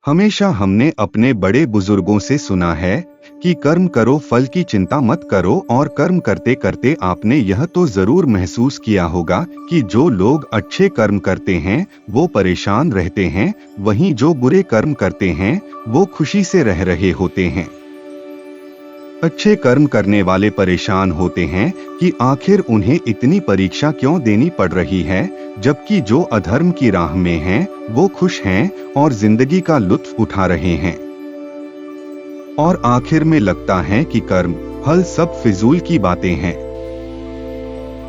हमेशा हमने अपने बड़े बुजुर्गों से सुना है कि कर्म करो, फल की चिंता मत करो। और कर्म करते करते आपने यह तो जरूर महसूस किया होगा कि जो लोग अच्छे कर्म करते हैं वो परेशान रहते हैं, वहीं जो बुरे कर्म करते हैं वो खुशी से रह रहे होते हैं। अच्छे कर्म करने वाले परेशान होते हैं कि आखिर उन्हें इतनी परीक्षा क्यों देनी पड़ रही है, जबकि जो अधर्म की राह में हैं वो खुश हैं और जिंदगी का लुत्फ उठा रहे हैं। और आखिर में लगता है कि कर्म फल सब फिजूल की बातें हैं।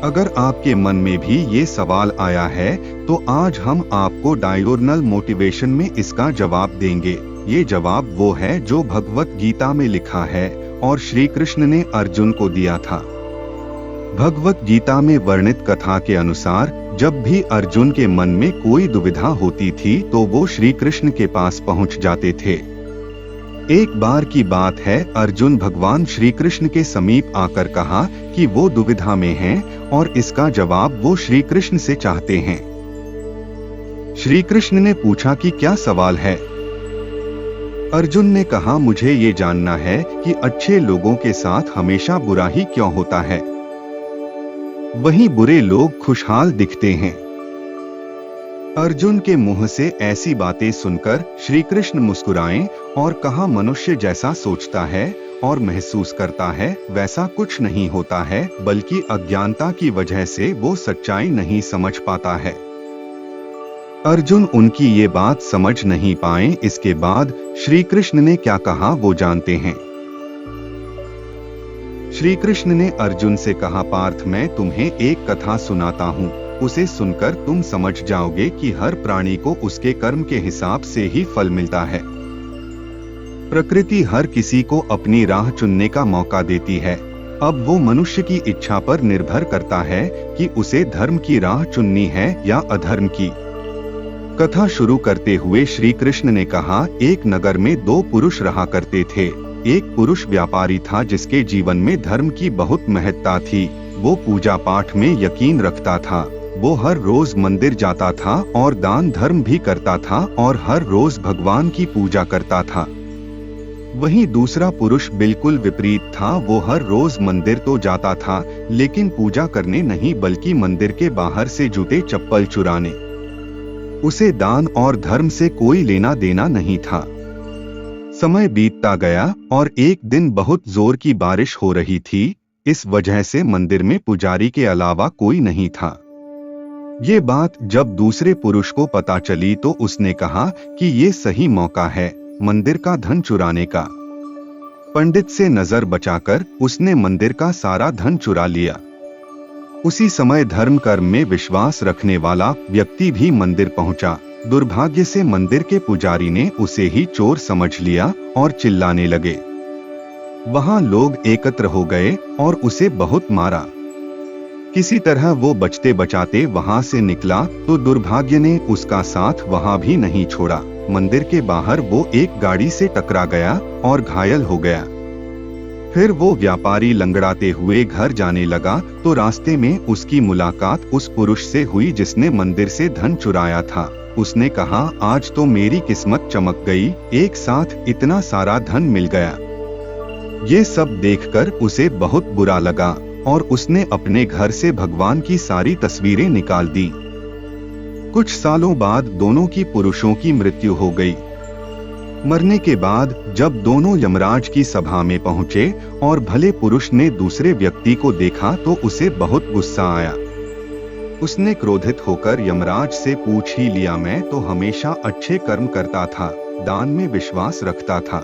अगर आपके मन में भी ये सवाल आया है तो आज हम आपको डायगोनल मोटिवेशन में इसका जवाब देंगे। ये जवाब वो है जो भगवत गीता में लिखा है और श्री कृष्ण ने अर्जुन को दिया था। भगवत गीता में वर्णित कथा के अनुसार जब भी अर्जुन के मन में कोई दुविधा होती थी तो वो श्री कृष्ण के पास पहुंच जाते थे। एक बार की बात है, अर्जुन भगवान श्री कृष्ण के समीप आकर कहा कि वो दुविधा में हैं और इसका जवाब वो श्री कृष्ण से चाहते हैं। श्री कृष्ण ने पूछा कि क्या सवाल है। अर्जुन ने कहा, मुझे ये जानना है कि अच्छे लोगों के साथ हमेशा बुरा ही क्यों होता है, वहीं बुरे लोग खुशहाल दिखते हैं। अर्जुन के मुंह से ऐसी बातें सुनकर श्री कृष्ण मुस्कुराए और कहा, मनुष्य जैसा सोचता है और महसूस करता है वैसा कुछ नहीं होता है, बल्कि अज्ञानता की वजह से वो सच्चाई नहीं समझ पाता है। अर्जुन उनकी ये बात समझ नहीं पाए। इसके बाद श्री कृष्ण ने क्या कहा वो जानते हैं। श्री कृष्ण ने अर्जुन से कहा, पार्थ मैं तुम्हें एक कथा सुनाता हूँ, उसे सुनकर तुम समझ जाओगे कि हर प्राणी को उसके कर्म के हिसाब से ही फल मिलता है। प्रकृति हर किसी को अपनी राह चुनने का मौका देती है। अब वो मनुष्य की इच्छा पर निर्भर करता है कि उसे धर्म की राह चुननी है या अधर्म की। कथा शुरू करते हुए श्री कृष्ण ने कहा, एक नगर में दो पुरुष रहा करते थे। एक पुरुष व्यापारी था जिसके जीवन में धर्म की बहुत महत्ता थी। वो पूजा पाठ में यकीन रखता था। वो हर रोज मंदिर जाता था और दान धर्म भी करता था और हर रोज भगवान की पूजा करता था। वहीं दूसरा पुरुष बिल्कुल विपरीत था। वो हर रोज मंदिर तो जाता था लेकिन पूजा करने नहीं, बल्कि मंदिर के बाहर से जूते चप्पल चुराने। उसे दान और धर्म से कोई लेना देना नहीं था। समय बीतता गया और एक दिन बहुत जोर की बारिश हो रही थी। इस वजह से मंदिर में पुजारी के अलावा कोई नहीं था। ये बात जब दूसरे पुरुष को पता चली तो उसने कहा कि ये सही मौका है मंदिर का धन चुराने का। पंडित से नजर बचाकर उसने मंदिर का सारा धन चुरा लिया। उसी समय धर्म कर्म में विश्वास रखने वाला व्यक्ति भी मंदिर पहुंचा। दुर्भाग्य से मंदिर के पुजारी ने उसे ही चोर समझ लिया और चिल्लाने लगे। वहां लोग एकत्र हो गए और उसे बहुत मारा। किसी तरह वो बचते बचाते वहां से निकला तो दुर्भाग्य ने उसका साथ वहां भी नहीं छोड़ा। मंदिर के बाहर वो एक गाड़ी से टकरा गया और घायल हो गया। फिर वो व्यापारी लंगड़ाते हुए घर जाने लगा तो रास्ते में उसकी मुलाकात उस पुरुष से हुई जिसने मंदिर से धन चुराया था। उसने कहा, आज तो मेरी किस्मत चमक गई, एक साथ इतना सारा धन मिल गया। ये सब देखकर उसे बहुत बुरा लगा और उसने अपने घर से भगवान की सारी तस्वीरें निकाल दी। कुछ सालों बाद दोनों की पुरुषों की मृत्यु हो गई। मरने के बाद जब दोनों यमराज की सभा में पहुंचे और भले पुरुष ने दूसरे व्यक्ति को देखा तो उसे बहुत गुस्सा आया। उसने क्रोधित होकर यमराज से पूछ ही लिया, मैं तो हमेशा अच्छे कर्म करता था, दान में विश्वास रखता था,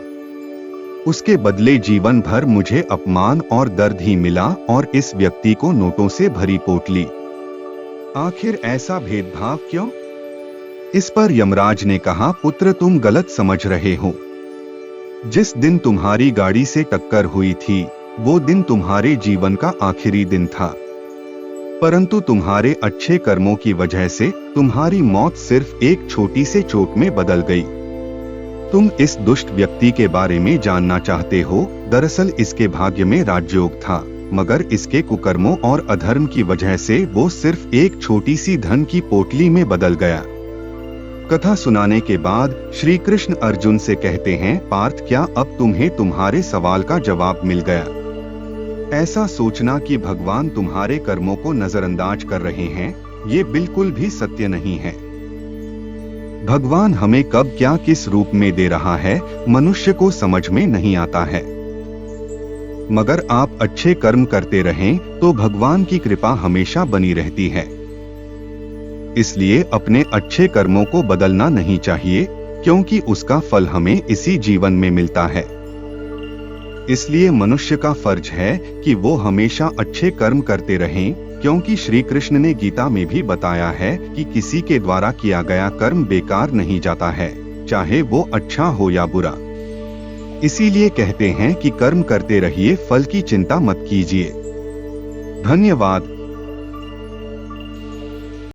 उसके बदले जीवन भर मुझे अपमान और दर्द ही मिला और इस व्यक्ति को नोटों से भरी पोटली। आखिर ऐसा भेदभाव क्यों? इस पर यमराज ने कहा, पुत्र तुम गलत समझ रहे हो। जिस दिन तुम्हारी गाड़ी से टक्कर हुई थी वो दिन तुम्हारे जीवन का आखिरी दिन था, परंतु तुम्हारे अच्छे कर्मों की वजह से तुम्हारी मौत सिर्फ एक छोटी से चोट में बदल गई। तुम इस दुष्ट व्यक्ति के बारे में जानना चाहते हो। दरअसल इसके भाग्य में राजयोग था, मगर इसके कुकर्मों और अधर्म की वजह से वो सिर्फ एक छोटी सी धन की पोटली में बदल गया। कथा सुनाने के बाद श्री कृष्ण अर्जुन से कहते हैं, पार्थ क्या अब तुम्हें तुम्हारे सवाल का जवाब मिल गया? ऐसा सोचना कि भगवान तुम्हारे कर्मों को नजरअंदाज कर रहे हैं, ये बिल्कुल भी सत्य नहीं है। भगवान हमें कब क्या किस रूप में दे रहा है, मनुष्य को समझ में नहीं आता है। मगर आप अच्छे कर्म करते रहें तो भगवान की कृपा हमेशा बनी रहती है। इसलिए अपने अच्छे कर्मों को बदलना नहीं चाहिए, क्योंकि उसका फल हमें इसी जीवन में मिलता है। इसलिए मनुष्य का फर्ज है कि वो हमेशा अच्छे कर्म करते रहें, क्योंकि श्री कृष्ण ने गीता में भी बताया है कि किसी के द्वारा किया गया कर्म बेकार नहीं जाता है, चाहे वो अच्छा हो या बुरा। इसीलिए कहते हैं कि कर्म करते रहिए, फल की चिंता मत कीजिए। धन्यवाद।